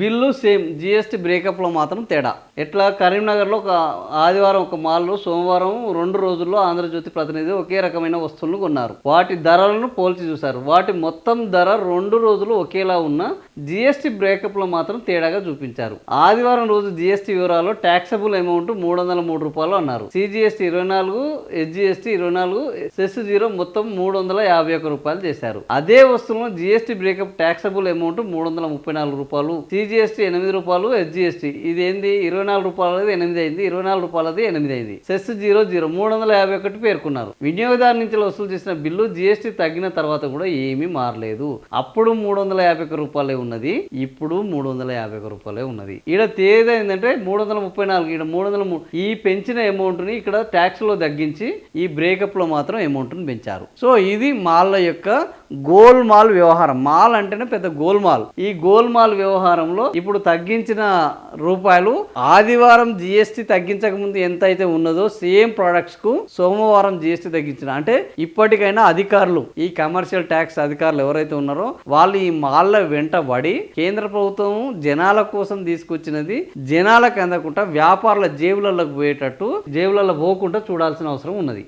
Bill same, GST బ్రేకప్లో మాత్రం తేడా. ఎట్లా కరీంనగర్లో ఒక ఆదివారం ఒక మాల్లో సోమవారం 2 రోజుల్లో ఆంధ్రజ్యోతి ప్రతినిధి ఒకే రకమైన వస్తువులను కొన్నారు. వాటి ధరలను పోల్చి చూశారు. వాటి మొత్తం ధర 2 రోజులు ఒకేలా ఉన్న జిఎస్టీ బ్రేకప్లో మాత్రం తేడాగా చూపించారు. ఆదివారం రోజు జిఎస్టీ వివరాల్లో ట్యాక్సబుల్ అమౌంట్ 303 రూపాయలు అన్నారు. సిజిఎస్టీ 24, ఎస్జిఎస్టీ 24, సెస్ 0 మొత్తం 351 రూపాయలు చేశారు. అదే వస్తువులను జిఎస్టీ బ్రేకప్ ట్యాక్సబుల్ అమౌంట్ 334 రూపాయలు, సిజిఎస్టీ 8 రూపాయలు, ఎస్జిఎస్టీ ఇది ఏంది 24 రూపాయలది 8 అయింది, 24 రూపాయలది 8 అయింది, సెస్ 0 351 పేర్కొన్నారు. వినియోగదారు నుంచి వసూలు చేసిన బిల్లు జిఎస్టీ తగ్గిన తర్వాత కూడా ఏమీ మారలేదు. అప్పుడు 351 రూపాయలే ఉన్నది, ఇప్పుడు 351 రూపాయలే ఉన్నది. ఇక్కడ తేదీ ఏంటంటే 334, ఇక్కడ 303. ఈ పెంచిన అమౌంట్ని ఇక్కడ ట్యాక్స్ లో తగ్గించి ఈ బ్రేకప్ లో మాత్రం అమౌంట్ని పెంచారు. సో ఇది మాల్ల యొక్క గోల్మాల్ వ్యవహారం. మాల్ అంటేనే పెద్ద గోల్మాల్. ఈ గోల్మాల్ వ్యవహారంలో ఇప్పుడు తగ్గించిన రూపాయలు ఆదివారం జిఎస్టీ తగ్గించక ముందు ఎంత అయితే ఉన్నదో సేమ్ ప్రొడక్ట్స్ కు సోమవారం జిఎస్టీ తగ్గించిన. అంటే ఇప్పటికైనా అధికారులు, ఈ కమర్షియల్ ట్యాక్స్ అధికారులు ఎవరైతే ఉన్నారో వాళ్ళు ఈ మాల్ల వెంట పడి కేంద్ర ప్రభుత్వం జనాల కోసం తీసుకొచ్చినది జనాలకు అందకుండా వ్యాపారుల జేబులకు పోయేటట్టు, జేబులలో పోకుండా చూడాల్సిన అవసరం ఉన్నది.